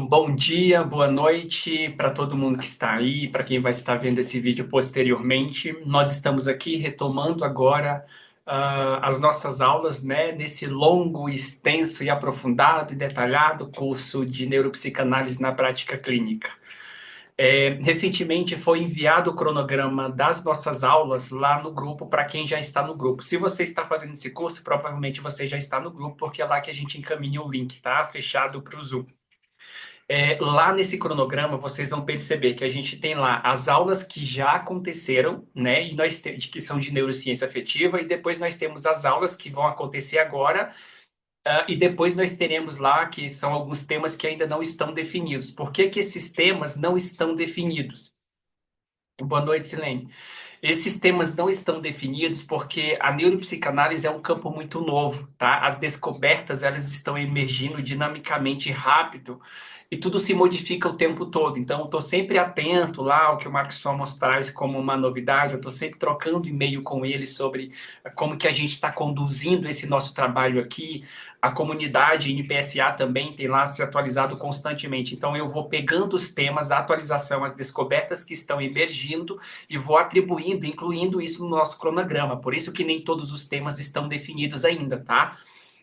Bom dia, boa noite para todo mundo que está aí, para quem vai estar vendo esse vídeo posteriormente. Nós estamos aqui retomando agora as nossas aulas, né, nesse longo, extenso e aprofundado e detalhado curso de neuropsicanálise na prática clínica. Recentemente foi enviado o cronograma das nossas aulas lá no grupo para quem já está no grupo. Se você está fazendo esse curso, provavelmente você já está no grupo, porque é lá que a gente encaminha o link, tá? Fechado para o Zoom. Lá nesse cronograma, vocês vão perceber que a gente tem lá as aulas que já aconteceram, né? E que são de neurociência afetiva, e depois nós temos as aulas que vão acontecer agora, e depois nós teremos lá que são alguns temas que ainda não estão definidos. Por que que esses temas não estão definidos? Boa noite, Silene. Esses temas não estão definidos porque a neuropsicanálise é um campo muito novo, tá? As descobertas, elas estão emergindo dinamicamente rápido e tudo se modifica o tempo todo. Então, eu estou sempre atento lá ao que o Marcos Somos traz como uma novidade, eu estou sempre trocando e-mail com ele sobre como que a gente está conduzindo esse nosso trabalho aqui. A comunidade NPSA também tem lá se atualizado constantemente. Então, eu vou pegando os temas, a atualização, as descobertas que estão emergindo e vou atribuindo, incluindo isso no nosso cronograma. Por isso que nem todos os temas estão definidos ainda, tá?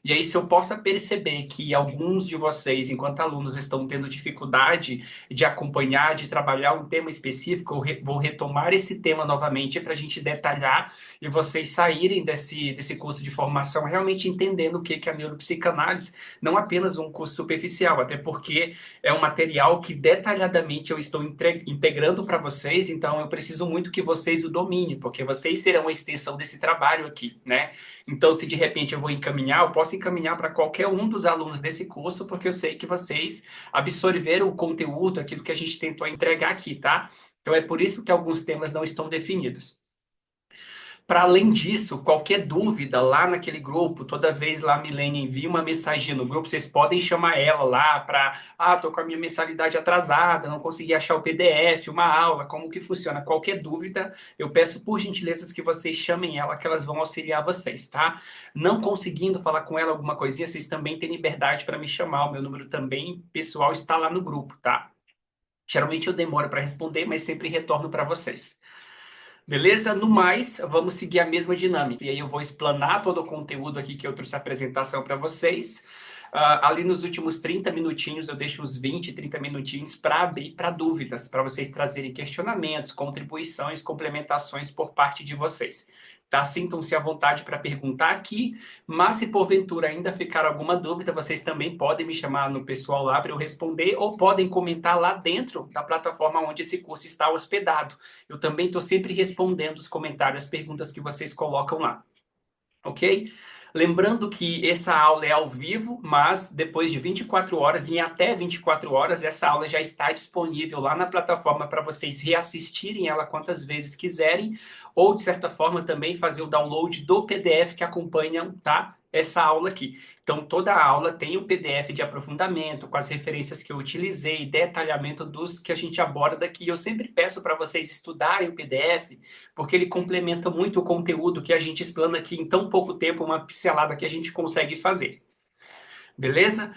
E aí, se eu possa perceber que alguns de vocês, enquanto alunos, estão tendo dificuldade de acompanhar, de trabalhar um tema específico, vou retomar esse tema novamente para a gente detalhar e vocês saírem desse curso de formação realmente entendendo o que é a neuropsicanálise, não apenas um curso superficial, até porque é um material que detalhadamente eu estou integrando para vocês, então eu preciso muito que vocês o dominem, porque vocês serão a extensão desse trabalho aqui, né? Então, se de repente eu vou encaminhar, eu posso encaminhar para qualquer um dos alunos desse curso, porque eu sei que vocês absorveram o conteúdo, aquilo que a gente tentou entregar aqui, tá? Então, é por isso que alguns temas não estão definidos. Para além disso, qualquer dúvida lá naquele grupo, toda vez lá a Milene envia uma mensagem no grupo, vocês podem chamar ela lá para, tô com a minha mensalidade atrasada, não consegui achar o PDF, uma aula, como que funciona? Qualquer dúvida, eu peço por gentileza que vocês chamem ela, que elas vão auxiliar vocês, tá? Não conseguindo falar com ela alguma coisinha, vocês também têm liberdade para me chamar, o meu número também pessoal está lá no grupo, tá? Geralmente eu demoro para responder, mas sempre retorno para vocês. Beleza? No mais, vamos seguir a mesma dinâmica. E aí eu vou explanar todo o conteúdo aqui que eu trouxe a apresentação para vocês. Ali nos últimos 30 minutinhos, eu deixo uns 20, 30 minutinhos para abrir para dúvidas, para vocês trazerem questionamentos, contribuições, complementações por parte de vocês. Tá? Sintam-se à vontade para perguntar aqui, mas se porventura ainda ficar alguma dúvida, vocês também podem me chamar no pessoal lá para eu responder, ou podem comentar lá dentro da plataforma onde esse curso está hospedado. Eu também estou sempre respondendo os comentários, as perguntas que vocês colocam lá, ok? Lembrando que essa aula é ao vivo, mas depois de 24 horas, em até 24 horas, essa aula já está disponível lá na plataforma para vocês reassistirem ela quantas vezes quiserem, ou de certa forma também fazer o download do PDF que acompanha, tá? Essa aula aqui. Então, toda a aula tem um PDF de aprofundamento, com as referências que eu utilizei, detalhamento dos que a gente aborda aqui. Eu sempre peço para vocês estudarem o PDF, porque ele complementa muito o conteúdo que a gente explana aqui em tão pouco tempo, uma pincelada que a gente consegue fazer. Beleza?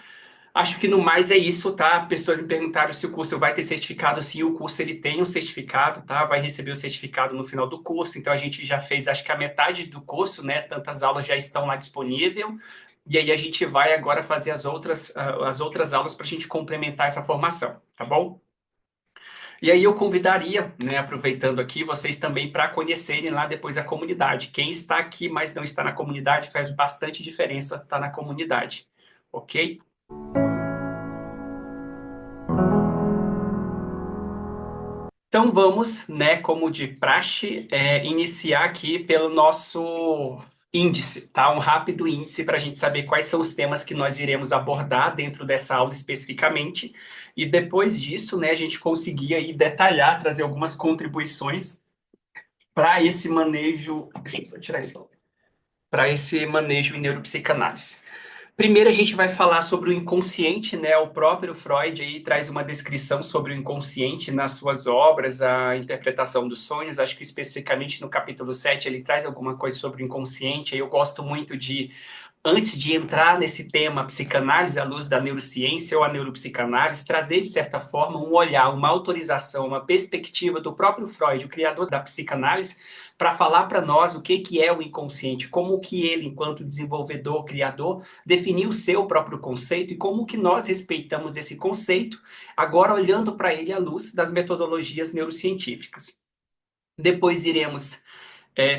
Acho que no mais é isso, tá? Pessoas me perguntaram se o curso vai ter certificado. Sim, o curso ele tem um certificado, tá? Vai receber o certificado no final do curso. Então a gente já fez, acho que a metade do curso, né? Tantas aulas já estão lá disponíveis. E aí a gente vai agora fazer as outras aulas para a gente complementar essa formação, tá bom? E aí eu convidaria, né, aproveitando aqui, vocês também para conhecerem lá depois a comunidade. Quem está aqui, mas não está na comunidade, faz bastante diferença estar na comunidade, ok? Então vamos, né, como de praxe, iniciar aqui pelo nosso índice, tá? Um rápido índice para a gente saber quais são os temas que nós iremos abordar dentro dessa aula especificamente. E depois disso, né, a gente conseguir aí detalhar, trazer algumas contribuições para esse manejo. Deixa eu só tirar isso. Para esse manejo em neuropsicanálise. Primeiro a gente vai falar sobre o inconsciente, né? O próprio Freud aí traz uma descrição sobre o inconsciente nas suas obras, a interpretação dos sonhos, acho que especificamente no capítulo 7 ele traz alguma coisa sobre o inconsciente. Eu gosto muito de antes de entrar nesse tema psicanálise à luz da neurociência ou a neuropsicanálise, trazer, de certa forma, um olhar, uma autorização, uma perspectiva do próprio Freud, o criador da psicanálise, para falar para nós o que é o inconsciente, como que ele, enquanto desenvolvedor, criador, definiu o seu próprio conceito e como que nós respeitamos esse conceito, agora olhando para ele à luz das metodologias neurocientíficas. Depois iremos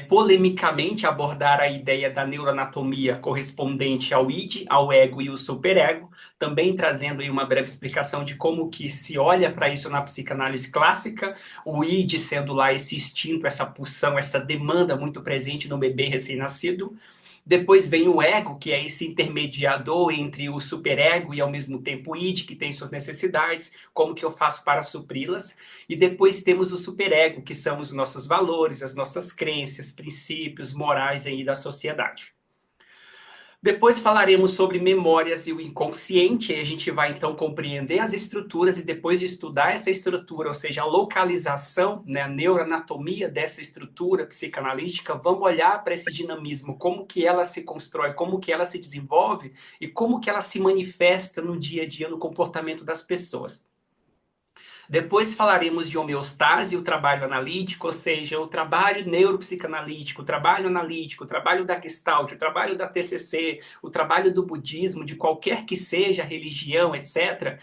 polemicamente abordar a ideia da neuroanatomia correspondente ao id, ao ego e o superego, também trazendo aí uma breve explicação de como que se olha para isso na psicanálise clássica, o id sendo lá esse instinto, essa pulsão, essa demanda muito presente no bebê recém-nascido. Depois vem o ego, que é esse intermediador entre o superego e ao mesmo tempo o id, que tem suas necessidades, como que eu faço para supri-las. E depois temos o superego, que são os nossos valores, as nossas crenças, princípios, morais aí da sociedade. Depois falaremos sobre memórias e o inconsciente, e a gente vai então compreender as estruturas e depois de estudar essa estrutura, ou seja, a localização, né, a neuroanatomia dessa estrutura psicanalítica, vamos olhar para esse dinamismo, como que ela se constrói, como que ela se desenvolve e como que ela se manifesta no dia a dia no comportamento das pessoas. Depois falaremos de homeostase, o trabalho analítico, ou seja, o trabalho neuropsicanalítico, o trabalho analítico, o trabalho da Gestalt, o trabalho da TCC, o trabalho do budismo, de qualquer que seja a religião, etc.,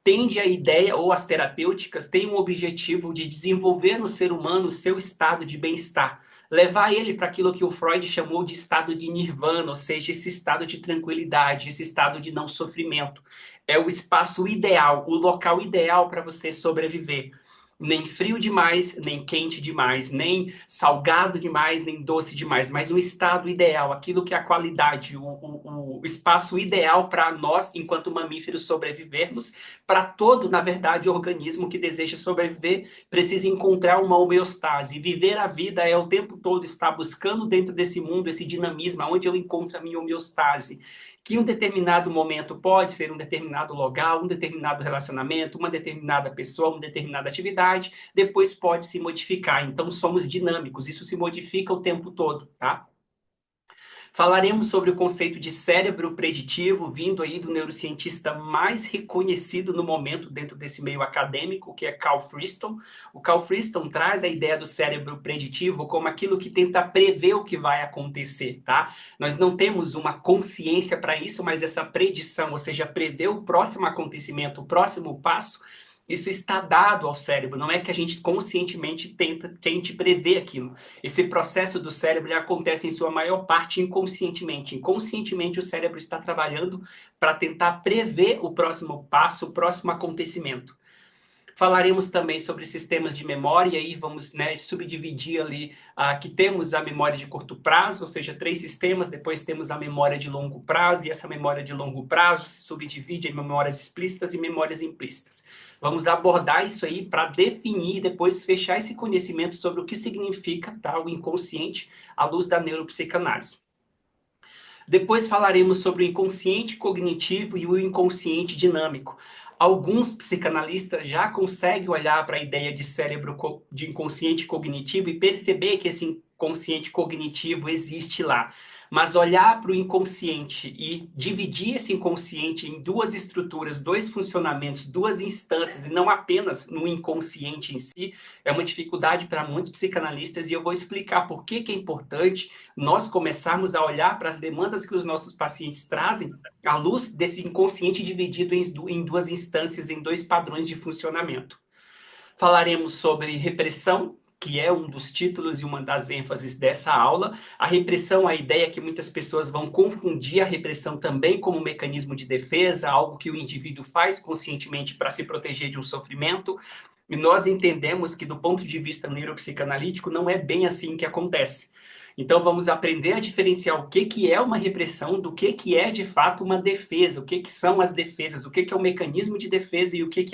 tende a ideia, ou as terapêuticas, têm um objetivo de desenvolver no ser humano o seu estado de bem-estar. Levar ele para aquilo que o Freud chamou de estado de nirvana, ou seja, esse estado de tranquilidade, esse estado de não sofrimento. É o espaço ideal, o local ideal para você sobreviver. Nem frio demais, nem quente demais, nem salgado demais, nem doce demais, mas um estado ideal, aquilo que é a qualidade, o espaço ideal para nós, enquanto mamíferos, sobrevivermos, para todo, na verdade, organismo que deseja sobreviver, precisa encontrar uma homeostase. Viver a vida é o tempo todo estar buscando dentro desse mundo esse dinamismo, onde eu encontro a minha homeostase. Que em um determinado momento pode ser um determinado local, um determinado relacionamento, uma determinada pessoa, uma determinada atividade, depois pode se modificar. Então, somos dinâmicos, isso se modifica o tempo todo, tá? Falaremos sobre o conceito de cérebro preditivo, vindo aí do neurocientista mais reconhecido no momento dentro desse meio acadêmico, que é Carl Friston. O Carl Friston traz a ideia do cérebro preditivo como aquilo que tenta prever o que vai acontecer, tá? Nós não temos uma consciência para isso, mas essa predição, ou seja, prever o próximo acontecimento, o próximo passo, isso está dado ao cérebro, não é que a gente conscientemente tente prever aquilo. Esse processo do cérebro acontece em sua maior parte inconscientemente. Inconscientemente, o cérebro está trabalhando para tentar prever o próximo passo, o próximo acontecimento. Falaremos também sobre sistemas de memória, e aí vamos, né, subdividir ali, que temos a memória de curto prazo, ou seja, 3 sistemas, depois temos a memória de longo prazo, e essa memória de longo prazo se subdivide em memórias explícitas e memórias implícitas. Vamos abordar isso aí para definir e depois fechar esse conhecimento sobre o que significa, tá, o inconsciente à luz da neuropsicanálise. Depois falaremos sobre o inconsciente cognitivo e o inconsciente dinâmico. Alguns psicanalistas já conseguem olhar para a ideia de cérebro de inconsciente cognitivo e perceber que esse inconsciente cognitivo existe lá. Mas olhar para o inconsciente e dividir esse inconsciente em 2 estruturas, 2 funcionamentos, 2 instâncias, e não apenas no inconsciente em si, é uma dificuldade para muitos psicanalistas, e eu vou explicar por que é importante nós começarmos a olhar para as demandas que os nossos pacientes trazem à luz desse inconsciente dividido em 2 instâncias, em 2 padrões de funcionamento. Falaremos sobre repressão, que é um dos títulos e uma das ênfases dessa aula. A repressão, a ideia é que muitas pessoas vão confundir a repressão também como um mecanismo de defesa, algo que o indivíduo faz conscientemente para se proteger de um sofrimento. E nós entendemos que, do ponto de vista neuropsicanalítico, não é bem assim que acontece. Então, vamos aprender a diferenciar o que é uma repressão do que é, de fato, uma defesa, o que são as defesas, o que é o mecanismo de defesa e o que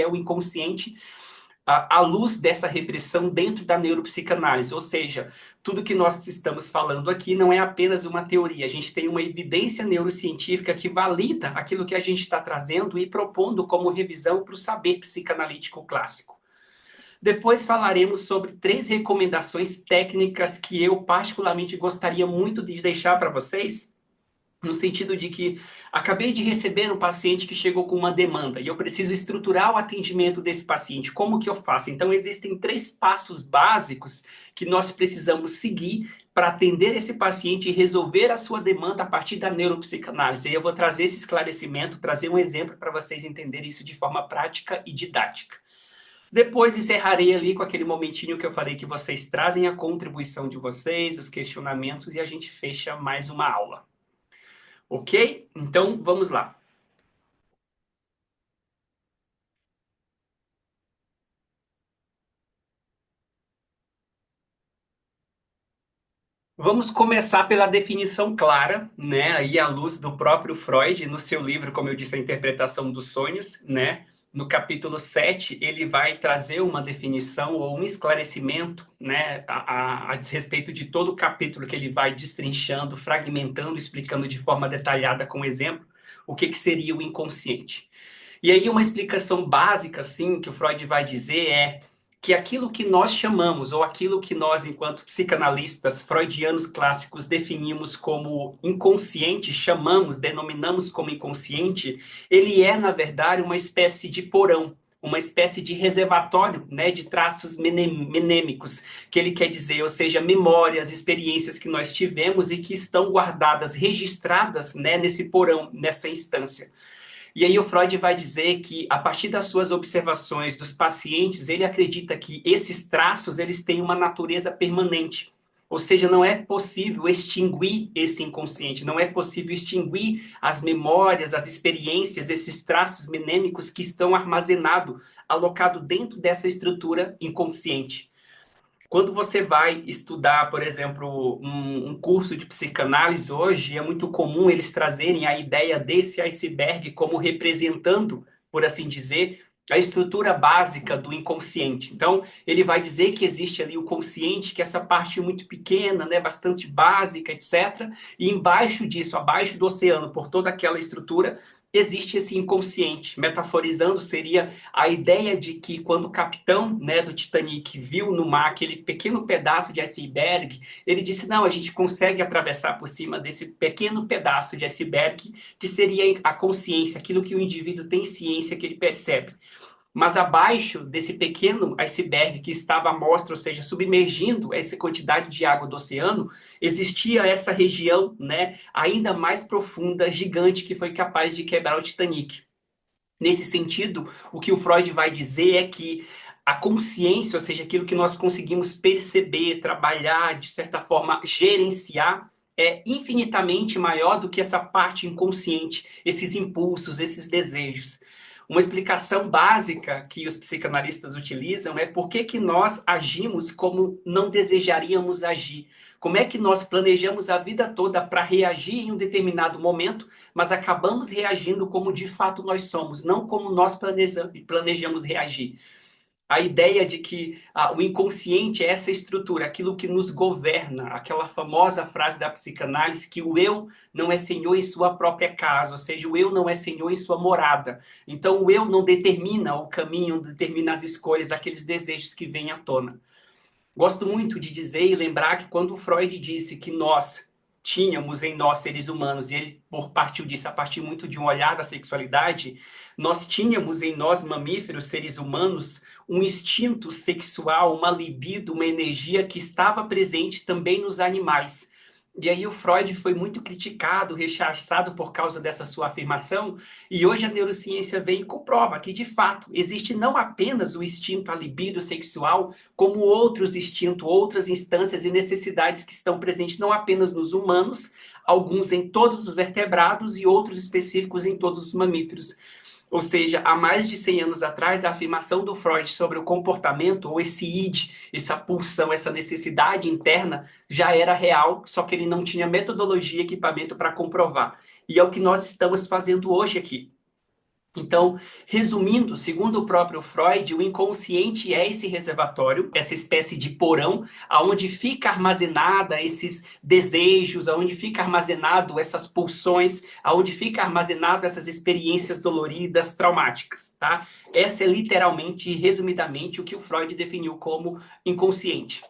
é o inconsciente à luz dessa repressão dentro da neuropsicanálise. Ou seja, tudo que nós estamos falando aqui não é apenas uma teoria, a gente tem uma evidência neurocientífica que valida aquilo que a gente está trazendo e propondo como revisão para o saber psicanalítico clássico. Depois falaremos sobre 3 recomendações técnicas que eu particularmente gostaria muito de deixar para vocês, no sentido de que acabei de receber um paciente que chegou com uma demanda e eu preciso estruturar o atendimento desse paciente. Como que eu faço? Então, existem 3 passos básicos que nós precisamos seguir para atender esse paciente e resolver a sua demanda a partir da neuropsicanálise. E eu vou trazer esse esclarecimento, trazer um exemplo para vocês entenderem isso de forma prática e didática. Depois encerrarei ali com aquele momentinho que eu falei que vocês trazem a contribuição de vocês, os questionamentos e a gente fecha mais uma aula. Ok? Então, vamos lá. Vamos começar pela definição clara, né? Aí à luz do próprio Freud, no seu livro, como eu disse, A Interpretação dos Sonhos, né? No capítulo 7, ele vai trazer uma definição ou um esclarecimento, né, a respeito de todo o capítulo que ele vai destrinchando, fragmentando, explicando de forma detalhada, com exemplo, o que seria o inconsciente. E aí uma explicação básica, assim, que o Freud vai dizer é que aquilo que nós chamamos, ou aquilo que nós, enquanto psicanalistas freudianos clássicos, definimos como inconsciente, chamamos, denominamos como inconsciente, ele é, na verdade, uma espécie de porão, uma espécie de reservatório, né, de traços menêmicos, que ele quer dizer, ou seja, memórias, experiências que nós tivemos e que estão guardadas, registradas, né, nesse porão, nessa instância. E aí o Freud vai dizer que, a partir das suas observações dos pacientes, ele acredita que esses traços eles têm uma natureza permanente. Ou seja, não é possível extinguir esse inconsciente, não é possível extinguir as memórias, as experiências, esses traços menêmicos que estão armazenados, alocados dentro dessa estrutura inconsciente. Quando você vai estudar, por exemplo, um curso de psicanálise hoje, é muito comum eles trazerem a ideia desse iceberg como representando, por assim dizer, a estrutura básica do inconsciente. Então, ele vai dizer que existe ali o consciente, que é essa parte muito pequena, né, bastante básica, etc. E embaixo disso, abaixo do oceano, por toda aquela estrutura, existe esse inconsciente. Metaforizando, seria a ideia de que quando o capitão, né, do Titanic viu no mar aquele pequeno pedaço de iceberg, ele disse, não, a gente consegue atravessar por cima desse pequeno pedaço de iceberg, que seria a consciência, aquilo que o indivíduo tem ciência, que ele percebe. Mas abaixo desse pequeno iceberg que estava à mostra, ou seja, submergindo essa quantidade de água do oceano, existia essa região, né, ainda mais profunda, gigante, que foi capaz de quebrar o Titanic. Nesse sentido, o que o Freud vai dizer é que a consciência, ou seja, aquilo que nós conseguimos perceber, trabalhar, de certa forma, gerenciar, é infinitamente maior do que essa parte inconsciente, esses impulsos, esses desejos. Uma explicação básica que os psicanalistas utilizam é por que nós agimos como não desejaríamos agir. Como é que nós planejamos a vida toda para reagir em um determinado momento, mas acabamos reagindo como de fato nós somos, não como nós planejamos reagir. A ideia de que o inconsciente é essa estrutura, aquilo que nos governa, aquela famosa frase da psicanálise que o eu não é senhor em sua própria casa, ou seja, o eu não é senhor em sua morada. Então, o eu não determina o caminho, não determina as escolhas, aqueles desejos que vêm à tona. Gosto muito de dizer e lembrar que quando Freud disse que nós tínhamos em nós, seres humanos, e ele partiu disso a partir muito de um olhar da sexualidade, nós tínhamos em nós, mamíferos, seres humanos, um instinto sexual, uma libido, uma energia que estava presente também nos animais. E aí o Freud foi muito criticado, rechaçado por causa dessa sua afirmação, e hoje a neurociência vem e comprova que, de fato, existe não apenas o instinto, a libido sexual, como outros instintos, outras instâncias e necessidades que estão presentes não apenas nos humanos, alguns em todos os vertebrados e outros específicos em todos os mamíferos. Ou seja, há mais de 100 anos atrás, a afirmação do Freud sobre o comportamento, ou esse id, essa pulsão, essa necessidade interna, já era real, só que ele não tinha metodologia e equipamento para comprovar. E é o que nós estamos fazendo hoje aqui. Então, resumindo, segundo o próprio Freud, o inconsciente é esse reservatório, essa espécie de porão, aonde fica armazenada esses desejos, aonde fica armazenado essas pulsões, aonde fica armazenado essas experiências doloridas, traumáticas, tá? Essa é literalmente e resumidamente o que o Freud definiu como inconsciente.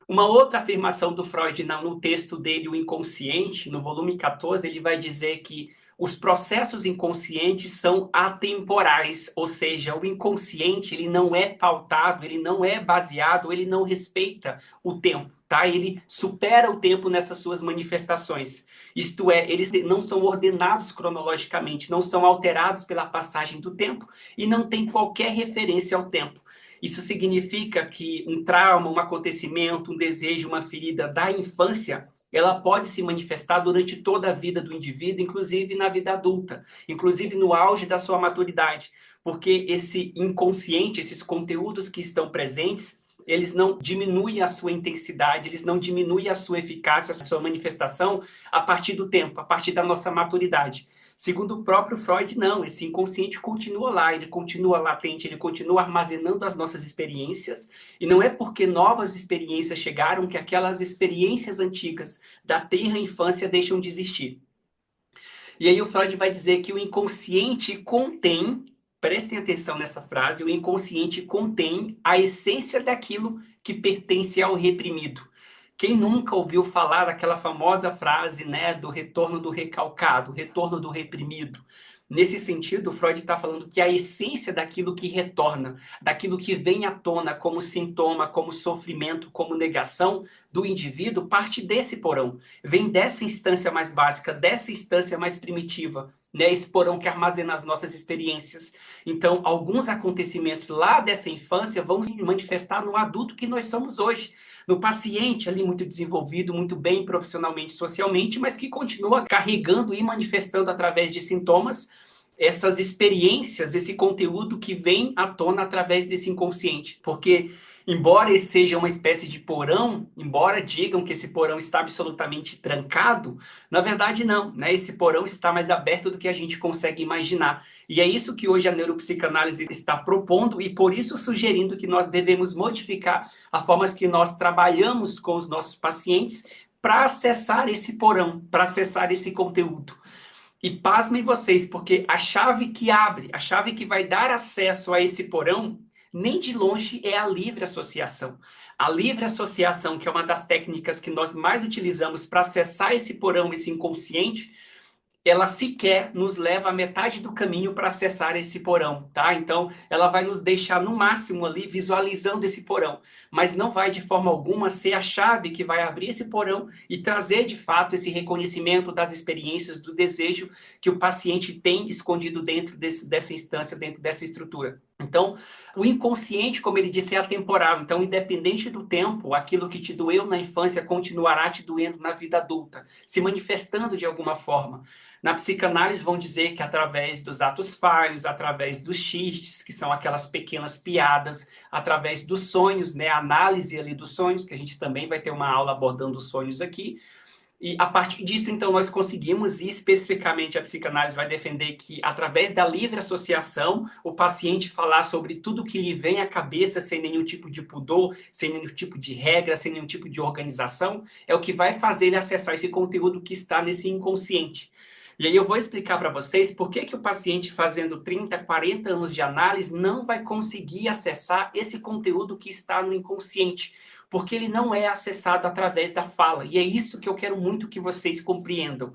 Uma outra afirmação do Freud no texto dele, O Inconsciente, no volume 14, ele vai dizer que os processos inconscientes são atemporais, ou seja, o inconsciente ele não é pautado, ele não é baseado, ele não respeita o tempo, tá? Ele supera o tempo nessas suas manifestações. Isto é, eles não são ordenados cronologicamente, não são alterados pela passagem do tempo e não tem qualquer referência ao tempo. Isso significa que um trauma, um acontecimento, um desejo, uma ferida da infância, ela pode se manifestar durante toda a vida do indivíduo, inclusive na vida adulta, inclusive no auge da sua maturidade, porque esse inconsciente, esses conteúdos que estão presentes, eles não diminuem a sua intensidade, eles não diminuem a sua eficácia, a sua manifestação a partir do tempo, a partir da nossa maturidade. Segundo o próprio Freud, não, esse inconsciente continua lá, ele continua latente, ele continua armazenando as nossas experiências, e não é porque novas experiências chegaram que aquelas experiências antigas da tenra infância deixam de existir. E aí o Freud vai dizer que o inconsciente contém, prestem atenção nessa frase, o inconsciente contém a essência daquilo que pertence ao reprimido. Quem nunca ouviu falar daquela famosa frase, né, do retorno do recalcado, retorno do reprimido? Nesse sentido, Freud está falando que a essência daquilo que retorna, daquilo que vem à tona como sintoma, como sofrimento, como negação do indivíduo, parte desse porão, vem dessa instância mais básica, dessa instância mais primitiva, né? Esse porão que armazena as nossas experiências. Então, alguns acontecimentos lá dessa infância vão se manifestar no adulto que nós somos hoje, no paciente ali muito desenvolvido, muito bem profissionalmente, socialmente, mas que continua carregando e manifestando através de sintomas essas experiências, esse conteúdo que vem à tona através desse inconsciente. Porque, embora esse seja uma espécie de porão, embora digam que esse porão está absolutamente trancado, na verdade não, né? Esse porão está mais aberto do que a gente consegue imaginar. E é isso que hoje a neuropsicanálise está propondo e por isso sugerindo que nós devemos modificar a forma que nós trabalhamos com os nossos pacientes para acessar esse porão, para acessar esse conteúdo. E pasmem vocês, porque a chave que abre, a chave que vai dar acesso a esse porão, nem de longe é a livre associação. A livre associação, que é uma das técnicas que nós mais utilizamos para acessar esse porão, esse inconsciente, ela sequer nos leva a metade do caminho para acessar esse porão, tá? Então, ela vai nos deixar no máximo ali visualizando esse porão, mas não vai de forma alguma ser a chave que vai abrir esse porão e trazer de fato esse reconhecimento das experiências, do desejo que o paciente tem escondido dentro dessa instância, dentro dessa estrutura. Então, o inconsciente, como ele disse, é atemporal. Então, independente do tempo, aquilo que te doeu na infância continuará te doendo na vida adulta, se manifestando de alguma forma. Na psicanálise vão dizer que através dos atos falhos, através dos xistes, que são aquelas pequenas piadas, através dos sonhos, né, a análise ali dos sonhos, que a gente também vai ter uma aula abordando os sonhos aqui. E a partir disso, então, nós conseguimos, e especificamente a psicanálise vai defender que, através da livre associação, o paciente falar sobre tudo que lhe vem à cabeça, sem nenhum tipo de pudor, sem nenhum tipo de regra, sem nenhum tipo de organização, é o que vai fazer ele acessar esse conteúdo que está nesse inconsciente. E aí eu vou explicar para vocês por que que o paciente fazendo 30, 40 anos de análise não vai conseguir acessar esse conteúdo que está no inconsciente, porque ele não é acessado através da fala. E é isso que eu quero muito que vocês compreendam.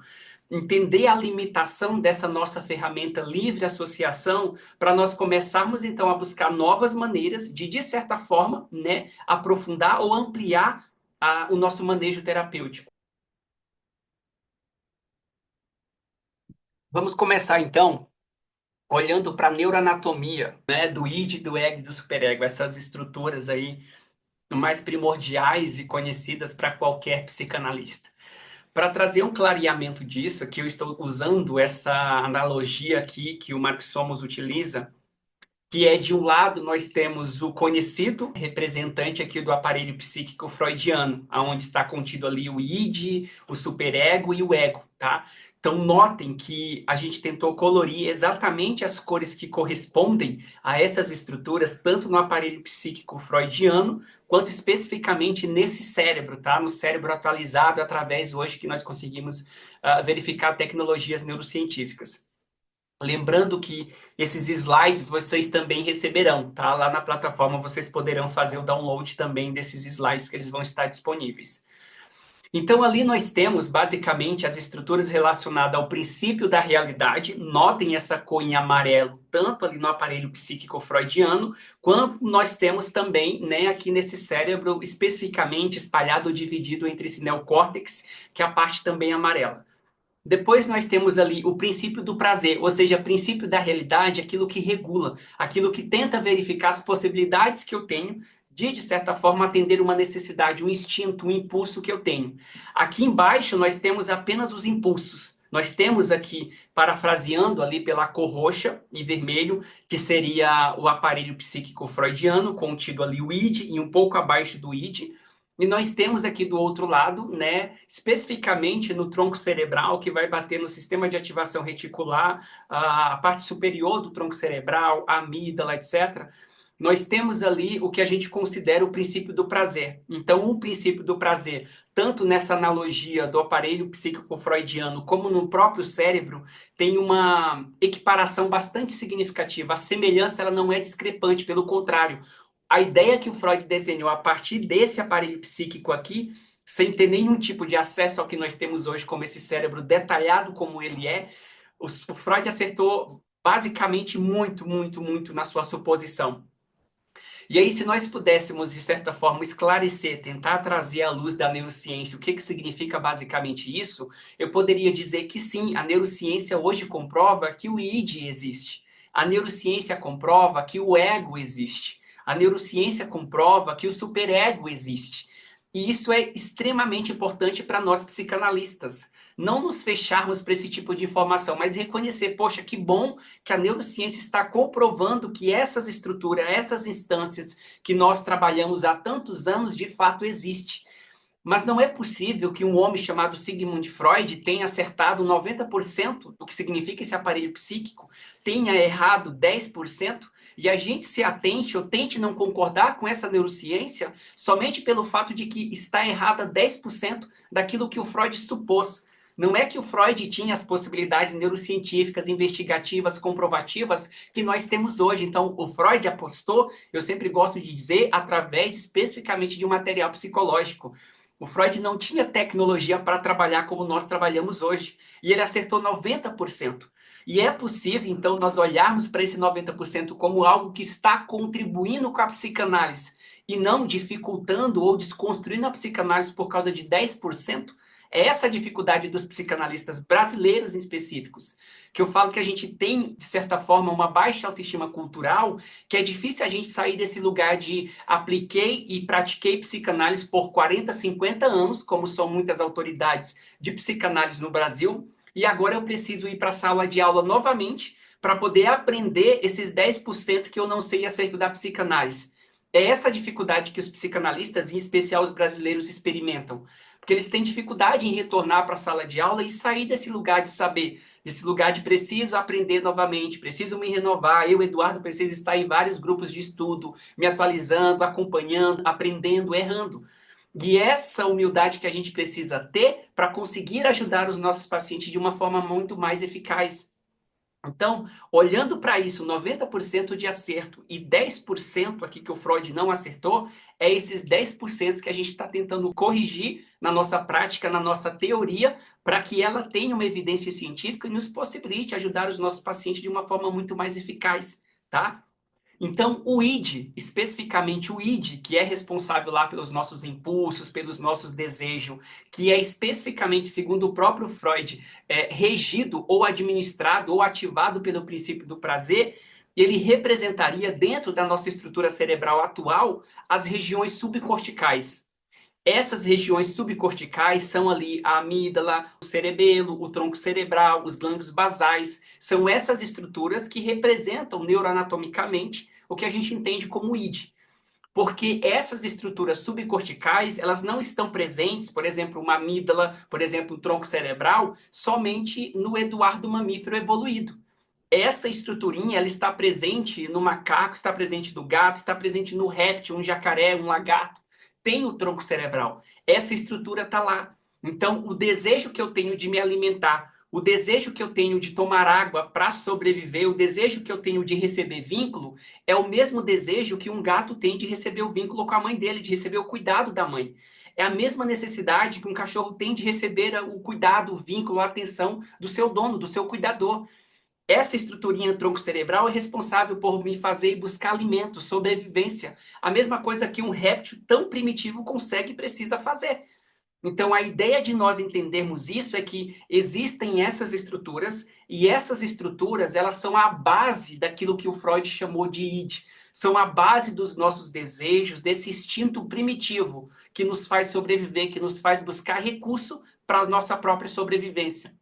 Entender a limitação dessa nossa ferramenta livre associação para nós começarmos então a buscar novas maneiras de certa forma, né, aprofundar ou ampliar o nosso manejo terapêutico. Vamos começar então olhando para a neuroanatomia, né, do id, do ego e do superego, essas estruturas aí mais primordiais e conhecidas para qualquer psicanalista. Para trazer um clareamento disso, aqui eu estou usando essa analogia aqui que o Mark Somos utiliza, que é de um lado nós temos o conhecido representante aqui do aparelho psíquico freudiano, aonde está contido ali o id, o superego e o ego, tá? Então, notem que a gente tentou colorir exatamente as cores que correspondem a essas estruturas, tanto no aparelho psíquico freudiano, quanto especificamente nesse cérebro, tá? No cérebro atualizado, através hoje que nós conseguimos verificar tecnologias neurocientíficas. Lembrando que esses slides vocês também receberão, tá? Lá na plataforma vocês poderão fazer o download também desses slides que eles vão estar disponíveis. Então, ali nós temos basicamente as estruturas relacionadas ao princípio da realidade. Notem essa cor em amarelo, tanto ali no aparelho psíquico freudiano, quanto nós temos também, né, aqui nesse cérebro, especificamente espalhado ou dividido entre esse neocórtex, que é a parte também amarela. Depois nós temos ali o princípio do prazer, ou seja, o princípio da realidade, aquilo que regula, aquilo que tenta verificar as possibilidades que eu tenho de certa forma, atender uma necessidade, um instinto, um impulso que eu tenho. Aqui embaixo nós temos apenas os impulsos. Nós temos aqui, parafraseando ali pela cor roxa e vermelho, que seria o aparelho psíquico freudiano, contido ali o id e um pouco abaixo do id. E nós temos aqui do outro lado, né, especificamente no tronco cerebral, que vai bater no sistema de ativação reticular, a parte superior do tronco cerebral, a amígdala, etc. Nós temos ali o que a gente considera o princípio do prazer. Então, o princípio do prazer, tanto nessa analogia do aparelho psíquico freudiano, como no próprio cérebro, tem uma equiparação bastante significativa. A semelhança ela não é discrepante, pelo contrário. A ideia que o Freud desenhou a partir desse aparelho psíquico aqui, sem ter nenhum tipo de acesso ao que nós temos hoje como esse cérebro detalhado como ele é, o Freud acertou basicamente muito, muito, muito na sua suposição. E aí, se nós pudéssemos, de certa forma, esclarecer, tentar trazer à luz da neurociência o que significa basicamente isso, eu poderia dizer que sim, a neurociência hoje comprova que o id existe. A neurociência comprova que o ego existe. A neurociência comprova que o superego existe. E isso é extremamente importante para nós psicanalistas. Não nos fecharmos para esse tipo de informação, mas reconhecer, poxa, que bom que a neurociência está comprovando que essas estruturas, essas instâncias que nós trabalhamos há tantos anos, de fato existe. Mas não é possível que um homem chamado Sigmund Freud tenha acertado 90% do que significa esse aparelho psíquico, tenha errado 10%, e a gente se atente ou tente não concordar com essa neurociência somente pelo fato de que está errada 10% daquilo que o Freud supôs. Não é que o Freud tinha as possibilidades neurocientíficas, investigativas, comprovativas que nós temos hoje. Então, o Freud apostou, eu sempre gosto de dizer, através especificamente de um material psicológico. O Freud não tinha tecnologia para trabalhar como nós trabalhamos hoje. E ele acertou 90%. E é possível, então, nós olharmos para esse 90% como algo que está contribuindo com a psicanálise e não dificultando ou desconstruindo a psicanálise por causa de 10%. É essa a dificuldade dos psicanalistas brasileiros em específicos, que eu falo que a gente tem, de certa forma, uma baixa autoestima cultural, que é difícil a gente sair desse lugar de apliquei e pratiquei psicanálise por 40, 50 anos, como são muitas autoridades de psicanálise no Brasil, e agora eu preciso ir para a sala de aula novamente para poder aprender esses 10% que eu não sei acerca da psicanálise. É essa a dificuldade que os psicanalistas, em especial os brasileiros, experimentam. Porque eles têm dificuldade em retornar para a sala de aula e sair desse lugar de saber, desse lugar de preciso aprender novamente, preciso me renovar. Eu, Eduardo, preciso estar em vários grupos de estudo, me atualizando, acompanhando, aprendendo, errando. E essa humildade que a gente precisa ter para conseguir ajudar os nossos pacientes de uma forma muito mais eficaz. Então, olhando para isso, 90% de acerto e 10% aqui que o Freud não acertou, é esses 10% que a gente está tentando corrigir na nossa prática, na nossa teoria, para que ela tenha uma evidência científica e nos possibilite ajudar os nossos pacientes de uma forma muito mais eficaz, tá? Então, o id, especificamente o id, que é responsável lá pelos nossos impulsos, pelos nossos desejos, que é especificamente, segundo o próprio Freud, regido ou administrado ou ativado pelo princípio do prazer, ele representaria, dentro da nossa estrutura cerebral atual, as regiões subcorticais. Essas regiões subcorticais são ali a amígdala, o cerebelo, o tronco cerebral, os gânglios basais. São essas estruturas que representam neuroanatomicamente o que a gente entende como id. Porque essas estruturas subcorticais, elas não estão presentes, por exemplo, uma amígdala, por exemplo, um tronco cerebral, somente no Eduardo mamífero evoluído. Essa estruturinha, ela está presente no macaco, está presente no gato, está presente no réptil, um jacaré, um lagarto. Tem o tronco cerebral. Essa estrutura está lá. Então, o desejo que eu tenho de me alimentar, o desejo que eu tenho de tomar água para sobreviver, o desejo que eu tenho de receber vínculo, é o mesmo desejo que um gato tem de receber o vínculo com a mãe dele, de receber o cuidado da mãe. É a mesma necessidade que um cachorro tem de receber o cuidado, o vínculo, a atenção do seu dono, do seu cuidador. Essa estruturinha tronco cerebral é responsável por me fazer buscar alimento, sobrevivência. A mesma coisa que um réptil tão primitivo consegue e precisa fazer. Então, a ideia de nós entendermos isso é que existem essas estruturas, e essas estruturas, elas são a base daquilo que o Freud chamou de id. São a base dos nossos desejos, desse instinto primitivo que nos faz sobreviver, que nos faz buscar recurso para a nossa própria sobrevivência.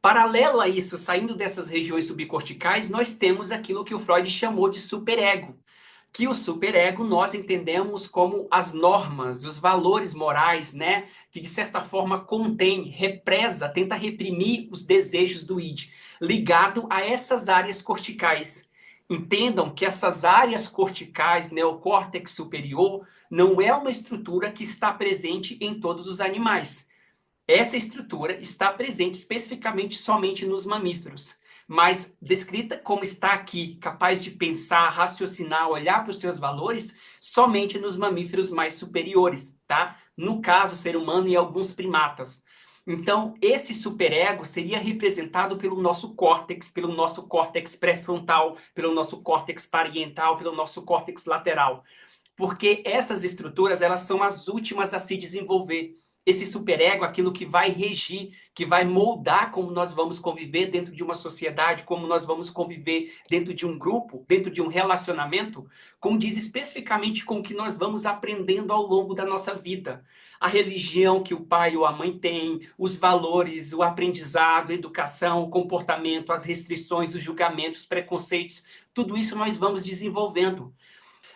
Paralelo a isso, saindo dessas regiões subcorticais, nós temos aquilo que o Freud chamou de superego, que o superego nós entendemos como as normas, os valores morais, né, que de certa forma contém, represa, tenta reprimir os desejos do id, ligado a essas áreas corticais. Entendam que essas áreas corticais, neocórtex superior, não é uma estrutura que está presente em todos os animais. Essa estrutura está presente especificamente somente nos mamíferos, mas descrita como está aqui, capaz de pensar, raciocinar, olhar para os seus valores, somente nos mamíferos mais superiores, tá? No caso, ser humano e alguns primatas. Então, esse superego seria representado pelo nosso córtex pré-frontal, pelo nosso córtex parietal, pelo nosso córtex lateral, porque essas estruturas, elas são as últimas a se desenvolver. Esse superego, aquilo que vai regir, que vai moldar como nós vamos conviver dentro de uma sociedade, como nós vamos conviver dentro de um grupo, dentro de um relacionamento, condiz especificamente com o que nós vamos aprendendo ao longo da nossa vida. A religião que o pai ou a mãe tem, os valores, o aprendizado, a educação, o comportamento, as restrições, os julgamentos, os preconceitos, tudo isso nós vamos desenvolvendo.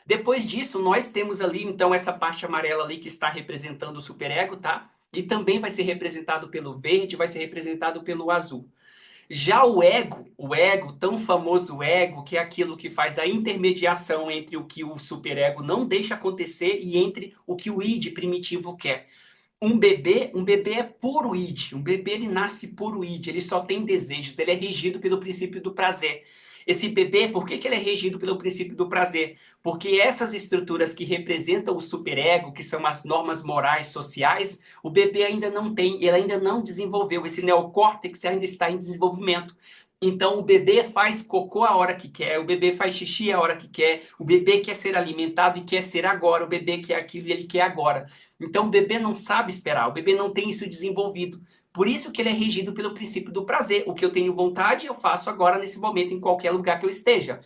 Depois disso, nós temos ali, então, essa parte amarela ali que está representando o superego, tá? E também vai ser representado pelo verde, vai ser representado pelo azul. Já o ego, tão famoso ego, que é aquilo que faz a intermediação entre o que o superego não deixa acontecer e entre o que o id primitivo quer. Um bebê é puro id, um bebê ele nasce puro id, ele só tem desejos, ele é regido pelo princípio do prazer. Esse bebê, por que ele é regido pelo princípio do prazer? Porque essas estruturas que representam o superego, que são as normas morais sociais, o bebê ainda não tem, ele ainda não desenvolveu, esse neocórtex ainda está em desenvolvimento. Então, o bebê faz cocô a hora que quer, o bebê faz xixi a hora que quer, o bebê quer ser alimentado e quer ser agora, o bebê quer aquilo e ele quer agora. Então, o bebê não sabe esperar, o bebê não tem isso desenvolvido. Por isso que ele é regido pelo princípio do prazer. O que eu tenho vontade, eu faço agora, nesse momento, em qualquer lugar que eu esteja.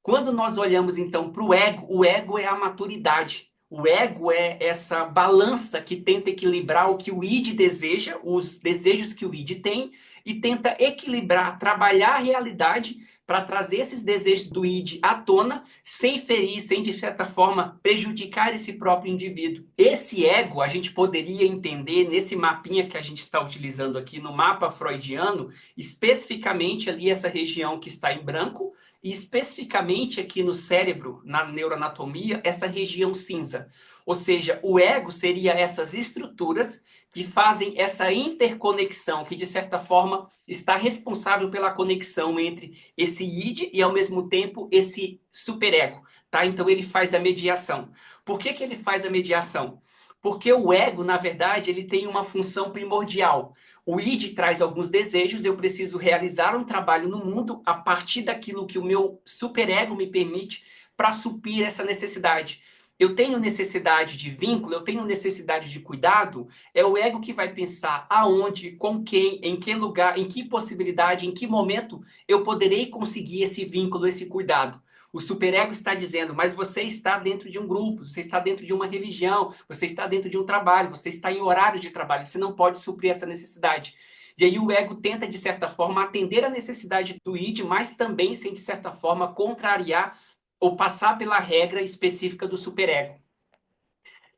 Quando nós olhamos, então, para o ego é a maturidade. O ego é essa balança que tenta equilibrar o que o id deseja, os desejos que o id tem, e tenta equilibrar, trabalhar a realidade para trazer esses desejos do id à tona, sem ferir, sem, de certa forma, prejudicar esse próprio indivíduo. Esse ego, a gente poderia entender nesse mapinha que a gente está utilizando aqui, no mapa freudiano, especificamente ali essa região que está em branco, e especificamente aqui no cérebro, na neuroanatomia, essa região cinza. Ou seja, o ego seria essas estruturas que fazem essa interconexão, que de certa forma está responsável pela conexão entre esse id e ao mesmo tempo esse superego, tá? Então ele faz a mediação. Por que que ele faz a mediação? Porque o ego, na verdade, ele tem uma função primordial. O id traz alguns desejos, eu preciso realizar um trabalho no mundo a partir daquilo que o meu superego me permite para suprir essa necessidade. Eu tenho necessidade de vínculo, eu tenho necessidade de cuidado, é o ego que vai pensar aonde, com quem, em que lugar, em que possibilidade, em que momento eu poderei conseguir esse vínculo, esse cuidado. O superego está dizendo, mas você está dentro de um grupo, você está dentro de uma religião, você está dentro de um trabalho, você está em horário de trabalho, você não pode suprir essa necessidade. E aí o ego tenta, de certa forma, atender a necessidade do id, mas também, sem, de certa forma, contrariar ou passar pela regra específica do superego.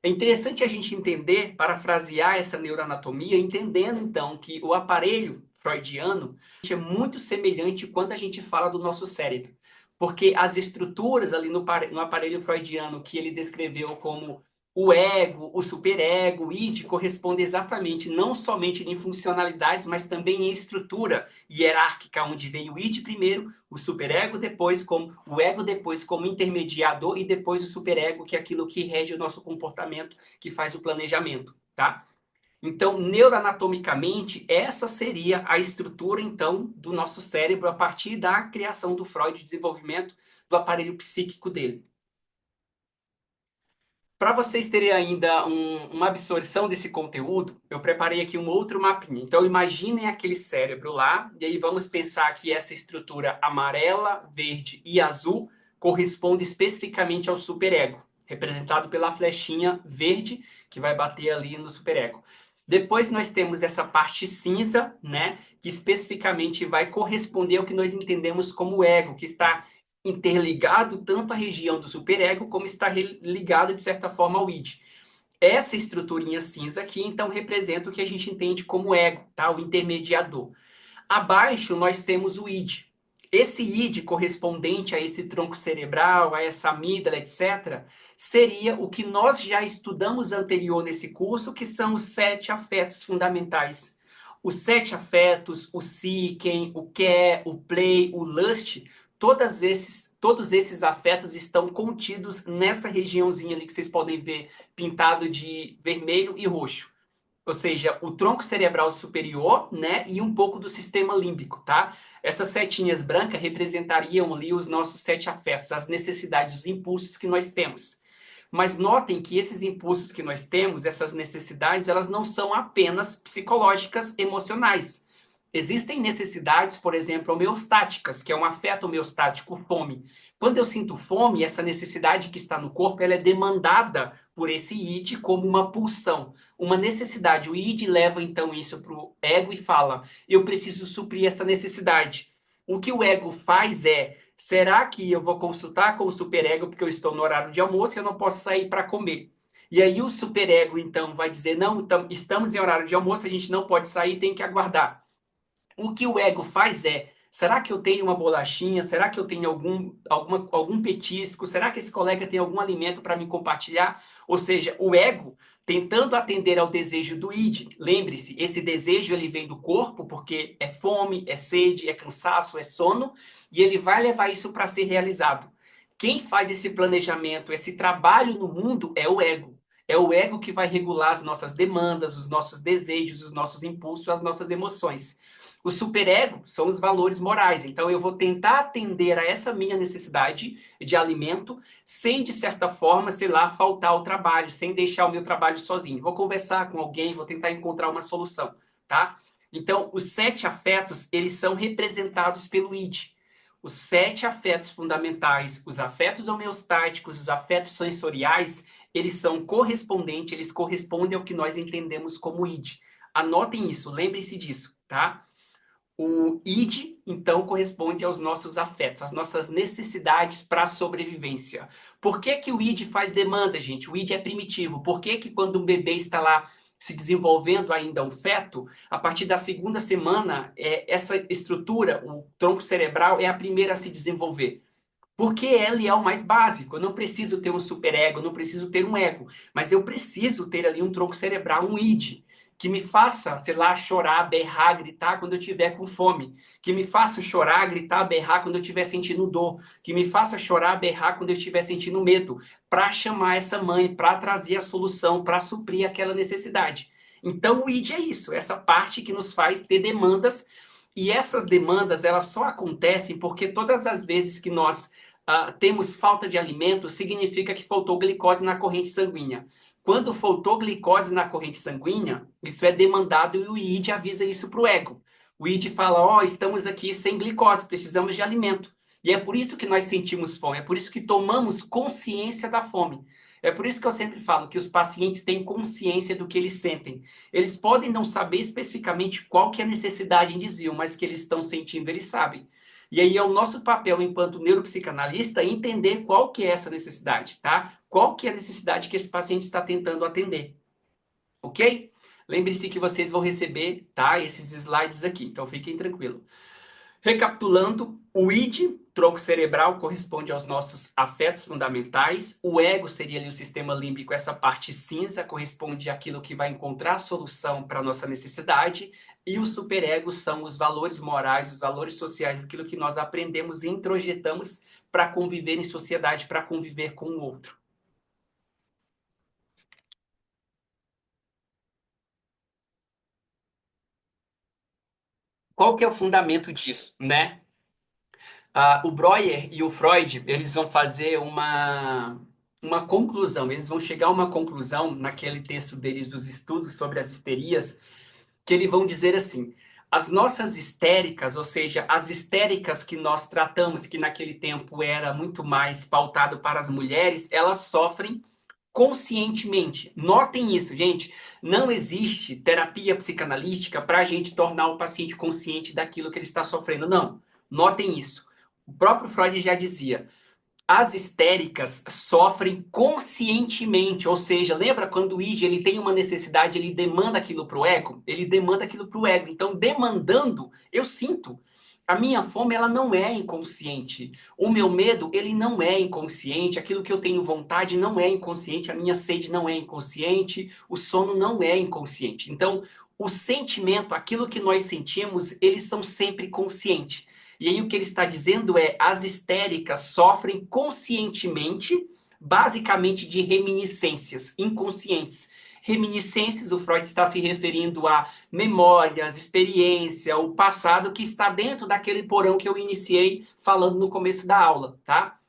É interessante a gente entender, parafrasear essa neuroanatomia, entendendo então que o aparelho freudiano é muito semelhante quando a gente fala do nosso cérebro. Porque as estruturas ali no aparelho freudiano que ele descreveu como o ego, o superego, o id, corresponde exatamente não somente em funcionalidades, mas também em estrutura hierárquica, onde vem o id primeiro, o superego depois, como o ego depois como intermediador e depois o superego, que é aquilo que rege o nosso comportamento, que faz o planejamento, tá? Então, neuroanatomicamente, essa seria a estrutura, então, do nosso cérebro a partir da criação do Freud, desenvolvimento do aparelho psíquico dele. Para vocês terem ainda uma absorção desse conteúdo, eu preparei aqui um outro mapinha. Então, imaginem aquele cérebro lá, e aí vamos pensar que essa estrutura amarela, verde e azul corresponde especificamente ao superego, representado pela flechinha verde, que vai bater ali no superego. Depois nós temos essa parte cinza, né, que especificamente vai corresponder ao que nós entendemos como ego, que está interligado tanto à região do superego como está ligado, de certa forma, ao id. Essa estruturinha cinza aqui, então, representa o que a gente entende como ego, tá? O intermediador. Abaixo, nós temos o id. Esse id correspondente a esse tronco cerebral, a essa amígdala, etc., seria o que nós já estudamos anterior nesse curso, que são os 7 afetos fundamentais. Os 7 afetos, o seeking, o care, o play, o lust, todos esses afetos estão contidos nessa regiãozinha ali que vocês podem ver pintado de vermelho e roxo. Ou seja, o tronco cerebral superior, né, e um pouco do sistema límbico, tá? Essas setinhas brancas representariam ali os nossos 7 afetos, as necessidades, os impulsos que nós temos. Mas notem que esses impulsos que nós temos, essas necessidades, elas não são apenas psicológicas, emocionais. Existem necessidades, por exemplo, homeostáticas, que é um afeto homeostático, fome. Quando eu sinto fome, essa necessidade que está no corpo, ela é demandada por esse id como uma pulsão, uma necessidade. O id leva então isso para o ego e fala: eu preciso suprir essa necessidade. O que o ego faz é: será que eu vou consultar com o superego porque eu estou no horário de almoço e eu não posso sair para comer? E aí o superego então vai dizer: não, estamos em horário de almoço, a gente não pode sair, tem que aguardar. O que o ego faz é: será que eu tenho uma bolachinha? Será que eu tenho algum petisco? Será que esse colega tem algum alimento para me compartilhar? Ou seja, o ego tentando atender ao desejo do id. Lembre-se, esse desejo ele vem do corpo porque é fome, é sede, é cansaço, é sono, e ele vai levar isso para ser realizado. Quem faz esse planejamento, esse trabalho no mundo é o ego. É o ego que vai regular as nossas demandas, os nossos desejos, os nossos impulsos, as nossas emoções. O superego são os valores morais. Então, eu vou tentar atender a essa minha necessidade de alimento sem, de certa forma, sei lá, faltar ao trabalho, sem deixar o meu trabalho sozinho. Vou conversar com alguém, vou tentar encontrar uma solução, tá? Então, os 7 afetos, eles são representados pelo id. Os 7 afetos fundamentais, os afetos homeostáticos, os afetos sensoriais, eles são correspondentes, eles correspondem ao que nós entendemos como id. Anotem isso, lembrem-se disso, tá? O id, então, corresponde aos nossos afetos, às nossas necessidades para a sobrevivência. Por que que o id faz demanda, gente? O id é primitivo. Por que que quando um bebê está lá se desenvolvendo ainda um feto, a partir da segunda semana, essa estrutura, o tronco cerebral, é a primeira a se desenvolver? Porque ele é o mais básico. Eu não preciso ter um superego, eu não preciso ter um ego, mas eu preciso ter ali um tronco cerebral, um id, que me faça, sei lá, chorar, berrar, gritar quando eu estiver com fome, que me faça chorar, gritar, berrar quando eu estiver sentindo dor, que me faça chorar, berrar quando eu estiver sentindo medo, para chamar essa mãe, para trazer a solução, para suprir aquela necessidade. Então, o id é isso, essa parte que nos faz ter demandas, e essas demandas, elas só acontecem porque todas as vezes que nós temos falta de alimento, significa que faltou glicose na corrente sanguínea. Quando faltou glicose na corrente sanguínea, isso é demandado e o id avisa isso para o ego. O id fala: ó, estamos aqui sem glicose, precisamos de alimento. E é por isso que nós sentimos fome, é por isso que tomamos consciência da fome. É por isso que eu sempre falo que os pacientes têm consciência do que eles sentem. Eles podem não saber especificamente qual que é a necessidade em desvio, mas que eles estão sentindo, eles sabem. E aí é o nosso papel enquanto neuropsicanalista entender qual que é essa necessidade, tá? Qual que é a necessidade que esse paciente está tentando atender, ok? Lembre-se que vocês vão receber, tá, esses slides aqui, então fiquem tranquilos. Recapitulando, o id, tronco cerebral, corresponde aos nossos afetos fundamentais. O ego seria ali o sistema límbico, essa parte cinza, corresponde àquilo que vai encontrar solução para a nossa necessidade. E o superego são os valores morais, os valores sociais, aquilo que nós aprendemos e introjetamos para conviver em sociedade, para conviver com o outro. Qual que é o fundamento disso, né? O Breuer e o Freud, eles vão fazer uma conclusão, eles vão chegar a uma conclusão naquele texto deles dos estudos sobre as histerias, que eles vão dizer assim, as nossas histéricas, ou seja, as histéricas que nós tratamos, que naquele tempo era muito mais pautado para as mulheres, elas sofrem conscientemente. Notem isso, gente. Não existe terapia psicanalítica para a gente tornar o paciente consciente daquilo que ele está sofrendo. Não. Notem isso. O próprio Freud já dizia: as histéricas sofrem conscientemente, ou seja, lembra quando o id ele tem uma necessidade, ele demanda aquilo para o ego? Ele demanda aquilo para o ego. Então, demandando, eu sinto. A minha fome, ela não é inconsciente. O meu medo, ele não é inconsciente. Aquilo que eu tenho vontade não é inconsciente. A minha sede não é inconsciente. O sono não é inconsciente. Então, o sentimento, aquilo que nós sentimos, eles são sempre conscientes. E aí o que ele está dizendo é, as histéricas sofrem conscientemente, basicamente de reminiscências inconscientes. Reminiscências, o Freud está se referindo a memórias, experiência, o passado que está dentro daquele porão que eu iniciei falando no começo da aula, tá?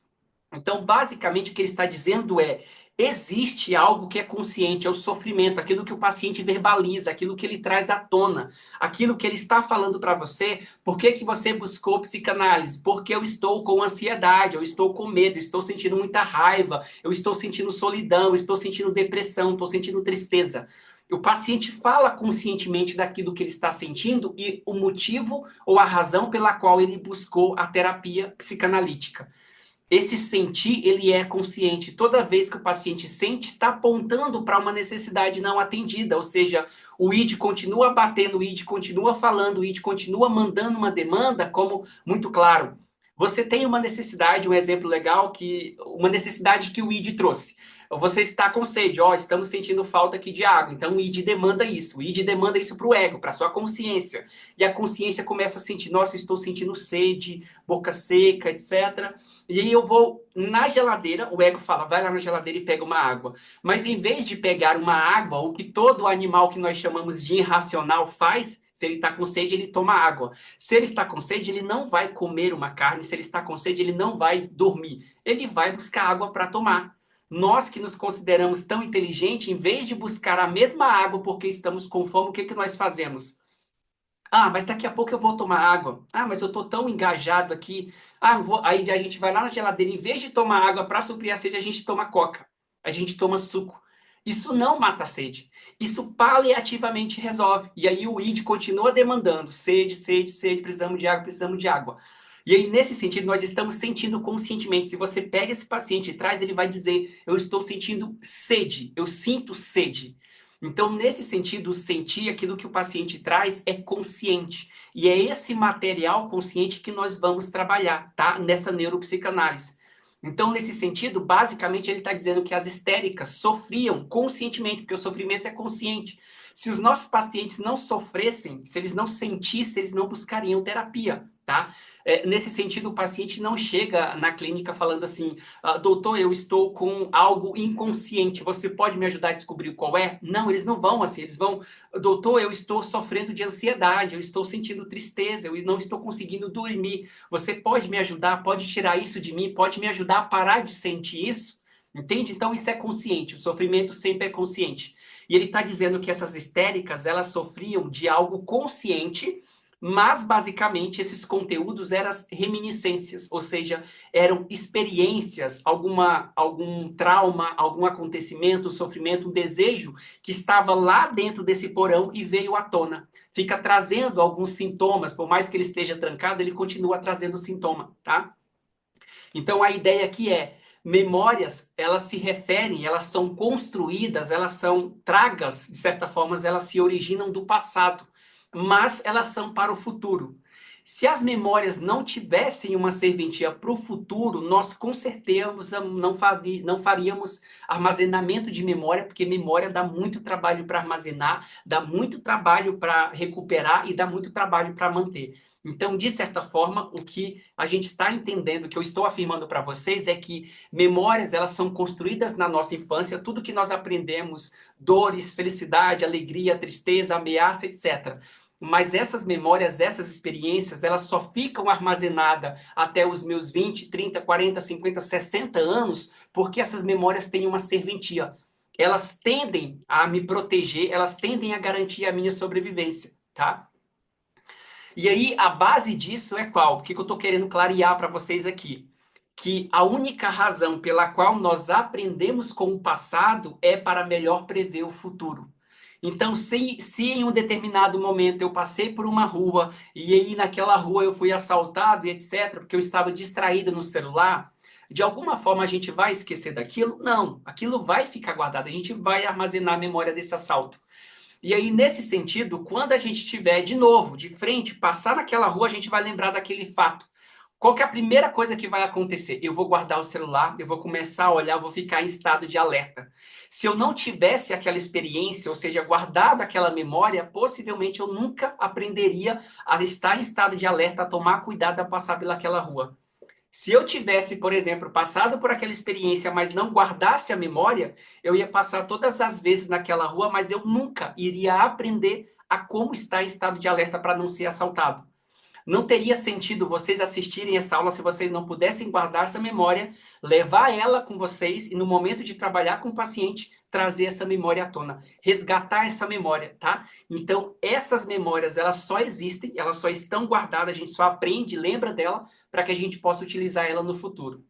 Então, basicamente, o que ele está dizendo é: existe algo que é consciente, é o sofrimento, aquilo que o paciente verbaliza, aquilo que ele traz à tona, aquilo que ele está falando para você. Por que que você buscou psicanálise? Porque eu estou com ansiedade, eu estou com medo, estou sentindo muita raiva, eu estou sentindo solidão, eu estou sentindo depressão, estou sentindo tristeza. O paciente fala conscientemente daquilo que ele está sentindo e o motivo ou a razão pela qual ele buscou a terapia psicanalítica. Esse sentir, ele é consciente. Toda vez que o paciente sente, está apontando para uma necessidade não atendida, ou seja, o id continua batendo, o id continua falando, o id continua mandando uma demanda, como muito claro. Você tem uma necessidade, um exemplo legal, uma necessidade que o id trouxe. Você está com sede, estamos sentindo falta aqui de água. Então o id demanda isso. O id demanda isso para o ego, para a sua consciência. E a consciência começa a sentir, nossa, eu estou sentindo sede, boca seca, etc. E aí eu vou na geladeira, o ego fala, vai lá na geladeira e pega uma água. Mas em vez de pegar uma água, o que todo animal que nós chamamos de irracional faz, se ele está com sede, ele toma água. Se ele está com sede, ele não vai comer uma carne. Se ele está com sede, ele não vai dormir. Ele vai buscar água para tomar. Nós que nos consideramos tão inteligentes, em vez de buscar a mesma água porque estamos com fome, o que que nós fazemos? Ah, mas daqui a pouco eu vou tomar água. Ah, mas eu tô tão engajado aqui. Aí a gente vai lá na geladeira, em vez de tomar água para suprir a sede, a gente toma coca. A gente toma suco. Isso não mata a sede. Isso paliativamente resolve. E aí o id continua demandando sede, sede, sede, precisamos de água, precisamos de água. E aí, nesse sentido, nós estamos sentindo conscientemente. Se você pega esse paciente e traz, ele vai dizer: eu estou sentindo sede, eu sinto sede. Então, nesse sentido, sentir aquilo que o paciente traz é consciente. E é esse material consciente que nós vamos trabalhar, tá? Nessa neuropsicanálise. Então, nesse sentido, basicamente, ele está dizendo que as histéricas sofriam conscientemente, porque o sofrimento é consciente. Se os nossos pacientes não sofressem, se eles não sentissem, eles não buscariam terapia, tá? Nesse sentido, o paciente não chega na clínica falando assim: doutor, eu estou com algo inconsciente, você pode me ajudar a descobrir qual é? Não, eles não vão assim, eles vão: doutor, eu estou sofrendo de ansiedade, eu estou sentindo tristeza, eu não estou conseguindo dormir, você pode me ajudar, pode tirar isso de mim, pode me ajudar a parar de sentir isso? Entende? Então isso é consciente, o sofrimento sempre é consciente. E ele está dizendo que essas histéricas, elas sofriam de algo consciente, Mas, basicamente, esses conteúdos eram reminiscências, ou seja, eram experiências, algum trauma, algum acontecimento, sofrimento, um desejo que estava lá dentro desse porão e veio à tona. Fica trazendo alguns sintomas, por mais que ele esteja trancado, ele continua trazendo sintoma, tá? Então, a ideia aqui é, memórias, elas se referem, elas são construídas, elas são tragas, de certa forma, elas se originam do passado, mas elas são para o futuro. Se as memórias não tivessem uma serventia para o futuro, nós com certeza não faríamos armazenamento de memória, porque memória dá muito trabalho para armazenar, dá muito trabalho para recuperar e dá muito trabalho para manter. Então, de certa forma, o que a gente está entendendo, o que eu estou afirmando para vocês é que memórias, elas são construídas na nossa infância, tudo que nós aprendemos, dores, felicidade, alegria, tristeza, ameaça, etc. Mas essas memórias, essas experiências, elas só ficam armazenadas até os meus 20, 30, 40, 50, 60 anos, porque essas memórias têm uma serventia. Elas tendem a me proteger, elas tendem a garantir a minha sobrevivência, tá? E aí, a base disso é qual? O que eu estou querendo clarear para vocês aqui? Que a única razão pela qual nós aprendemos com o passado é para melhor prever o futuro. Então, se em um determinado momento eu passei por uma rua e aí naquela rua eu fui assaltado e etc., porque eu estava distraído no celular, de alguma forma a gente vai esquecer daquilo? Não, aquilo vai ficar guardado, a gente vai armazenar a memória desse assalto. E aí, nesse sentido, quando a gente estiver de novo, de frente, passar naquela rua, a gente vai lembrar daquele fato. Qual que é a primeira coisa que vai acontecer? Eu vou guardar o celular, eu vou começar a olhar, eu vou ficar em estado de alerta. Se eu não tivesse aquela experiência, ou seja, guardado aquela memória, possivelmente eu nunca aprenderia a estar em estado de alerta, a tomar cuidado a passar pelaquela rua. Se eu tivesse, por exemplo, passado por aquela experiência, mas não guardasse a memória, eu ia passar todas as vezes naquela rua, mas eu nunca iria aprender a como estar em estado de alerta para não ser assaltado. Não teria sentido vocês assistirem essa aula se vocês não pudessem guardar essa memória, levar ela com vocês e no momento de trabalhar com o paciente, trazer essa memória à tona, resgatar essa memória, tá? Então, essas memórias, elas só existem, elas só estão guardadas, a gente só aprende, lembra dela, para que a gente possa utilizar ela no futuro.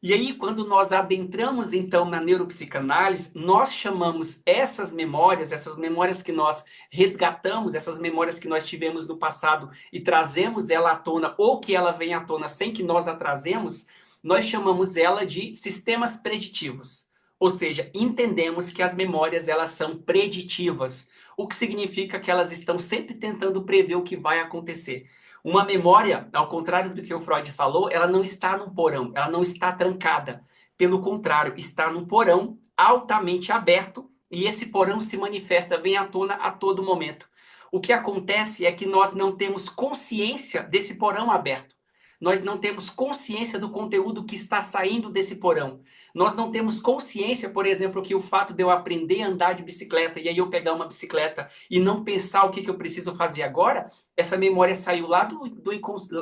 E aí, quando nós adentramos, então, na neuropsicanálise, nós chamamos essas memórias que nós resgatamos, essas memórias que nós tivemos no passado e trazemos ela à tona, ou que ela vem à tona sem que nós a trazemos, nós chamamos ela de sistemas preditivos. Ou seja, entendemos que as memórias, elas são preditivas, o que significa que elas estão sempre tentando prever o que vai acontecer. Uma memória, ao contrário do que o Freud falou, ela não está num porão, ela não está trancada. Pelo contrário, está num porão altamente aberto e esse porão se manifesta, vem à tona a todo momento. O que acontece é que nós não temos consciência desse porão aberto. Nós não temos consciência do conteúdo que está saindo desse porão. Nós não temos consciência, por exemplo, que o fato de eu aprender a andar de bicicleta e aí eu pegar uma bicicleta e não pensar o que eu preciso fazer agora, essa memória saiu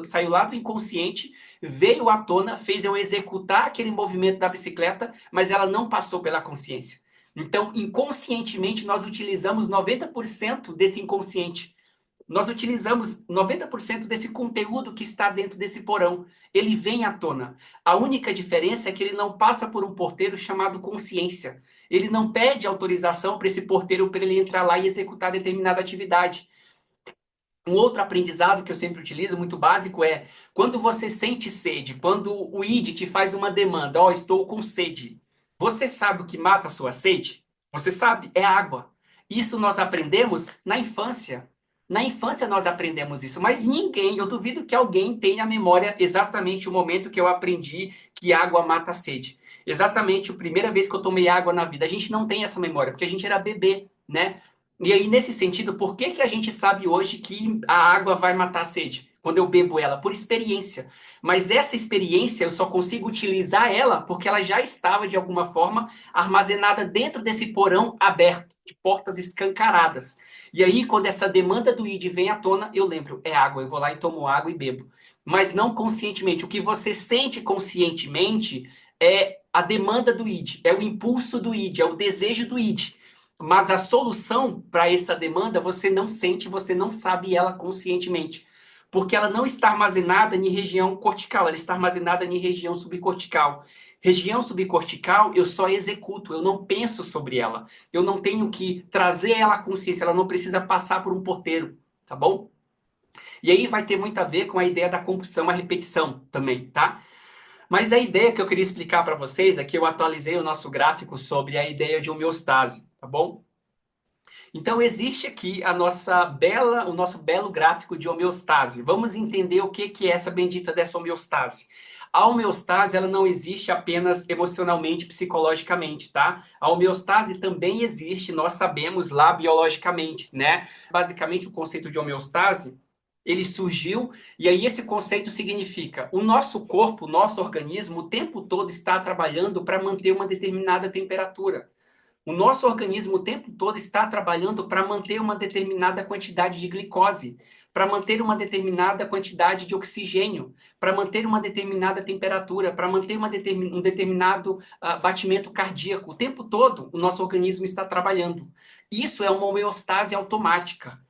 saiu lá do inconsciente, veio à tona, fez eu executar aquele movimento da bicicleta, mas ela não passou pela consciência. Então, inconscientemente, nós utilizamos 90% desse inconsciente. Nós utilizamos 90% desse conteúdo que está dentro desse porão. Ele vem à tona. A única diferença é que ele não passa por um porteiro chamado consciência. Ele não pede autorização para esse porteiro para ele entrar lá e executar determinada atividade. Um outro aprendizado que eu sempre utilizo, muito básico, é quando você sente sede, quando o ID te faz uma demanda, ó, estou com sede. Você sabe o que mata a sua sede? Você sabe? É água. Isso nós aprendemos na infância. Na infância nós aprendemos isso, mas ninguém, eu duvido que alguém tenha a memória exatamente o momento que eu aprendi que água mata a sede. Exatamente a primeira vez que eu tomei água na vida. A gente não tem essa memória, porque a gente era bebê, né? E aí, nesse sentido, por que que a gente sabe hoje que a água vai matar a sede? Quando eu bebo ela? Por experiência. Mas essa experiência eu só consigo utilizar ela porque ela já estava, de alguma forma, armazenada dentro desse porão aberto, de portas escancaradas. E aí, quando essa demanda do ID vem à tona, eu lembro, é água, eu vou lá e tomo água e bebo. Mas não conscientemente. O que você sente conscientemente é a demanda do ID, é o impulso do ID, é o desejo do ID. mas a solução para essa demanda você não sente, você não sabe ela conscientemente, porque ela não está armazenada em região cortical, ela está armazenada em região subcortical. Região subcortical, eu só executo, eu não penso sobre ela. Eu não tenho que trazer ela à consciência, ela não precisa passar por um porteiro, tá bom? E aí vai ter muito a ver com a ideia da compulsão à repetição também, tá? Mas a ideia que eu queria explicar para vocês é que eu atualizei o nosso gráfico sobre a ideia de homeostase, tá bom? Então existe aqui o nosso belo gráfico de homeostase. Vamos entender o que é essa bendita dessa homeostase. A homeostase, ela não existe apenas emocionalmente, psicologicamente, tá? A homeostase também existe, nós sabemos lá biologicamente, né? Basicamente o conceito de homeostase, ele surgiu e aí esse conceito significa o nosso corpo, o nosso organismo o tempo todo está trabalhando para manter uma determinada temperatura. O nosso organismo o tempo todo está trabalhando para manter uma determinada quantidade de glicose, para manter uma determinada quantidade de oxigênio, para manter uma determinada temperatura, para manter um determinado batimento cardíaco. O tempo todo o nosso organismo está trabalhando. Isso é uma homeostase automática.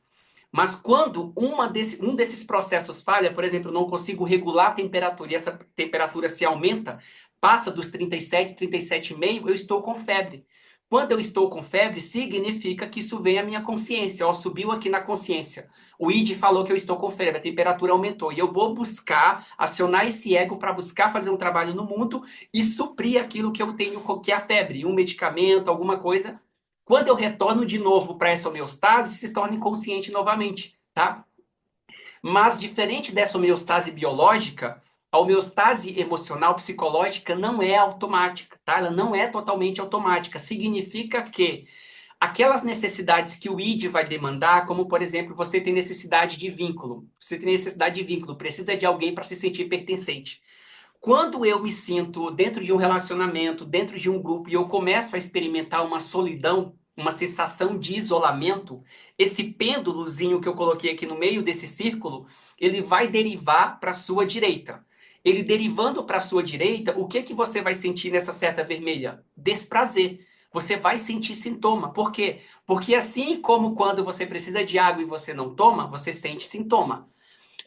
Mas quando um desses processos falha, por exemplo, eu não consigo regular a temperatura e essa temperatura se aumenta, passa dos 37, 37,5, eu estou com febre. Quando eu estou com febre, significa que isso vem à minha consciência. Ó, subiu aqui na consciência. O ID falou que eu estou com febre, a temperatura aumentou. E eu vou buscar, acionar esse ego para buscar fazer um trabalho no mundo e suprir aquilo que eu tenho, que é a febre, um medicamento, alguma coisa. Quando eu retorno de novo para essa homeostase, se torna inconsciente novamente, tá? Mas diferente dessa homeostase biológica, a homeostase emocional psicológica não é automática, tá? Ela não é totalmente automática. Significa que aquelas necessidades que o ID vai demandar, como por exemplo, você tem necessidade de vínculo. Você tem necessidade de vínculo, precisa de alguém para se sentir pertencente. Quando eu me sinto dentro de um relacionamento, dentro de um grupo, e eu começo a experimentar uma solidão, uma sensação de isolamento, esse pêndulozinho que eu coloquei aqui no meio desse círculo, ele vai derivar para a sua direita. Ele derivando para a sua direita, o que você vai sentir nessa seta vermelha? Desprazer. Você vai sentir sintoma. Por quê? Porque assim como quando você precisa de água e você não toma, você sente sintoma.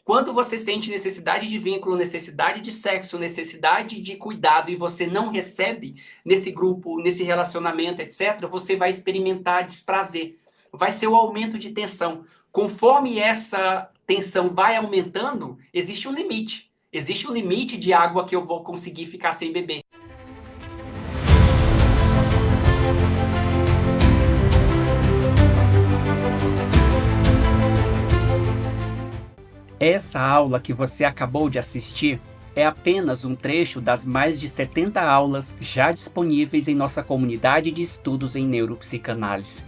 Quando você sente necessidade de vínculo, necessidade de sexo, necessidade de cuidado e você não recebe nesse grupo, nesse relacionamento, etc., você vai experimentar desprazer. Vai ser o aumento de tensão. Conforme essa tensão vai aumentando, existe um limite. Existe um limite de água que eu vou conseguir ficar sem beber. Essa aula que você acabou de assistir é apenas um trecho das mais de 70 aulas já disponíveis em nossa comunidade de estudos em neuropsicanálise.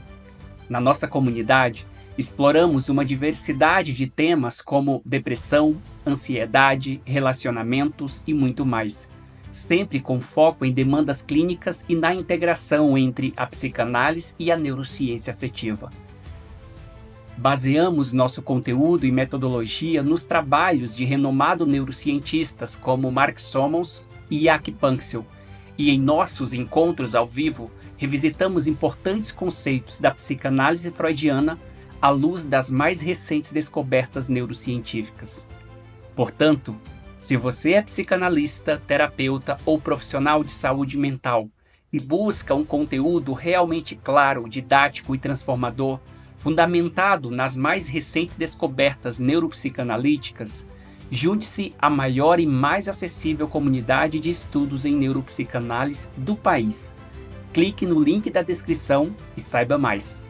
Na nossa comunidade, exploramos uma diversidade de temas como depressão, ansiedade, relacionamentos e muito mais, sempre com foco em demandas clínicas e na integração entre a psicanálise e a neurociência afetiva. Baseamos nosso conteúdo e metodologia nos trabalhos de renomados neurocientistas como Mark Sommons e Jaak Panksepp, e em nossos encontros ao vivo revisitamos importantes conceitos da psicanálise freudiana à luz das mais recentes descobertas neurocientíficas. Portanto, se você é psicanalista, terapeuta ou profissional de saúde mental e busca um conteúdo realmente claro, didático e transformador, fundamentado nas mais recentes descobertas neuropsicanalíticas, junte-se à maior e mais acessível comunidade de estudos em neuropsicanálise do país. Clique no link da descrição e saiba mais.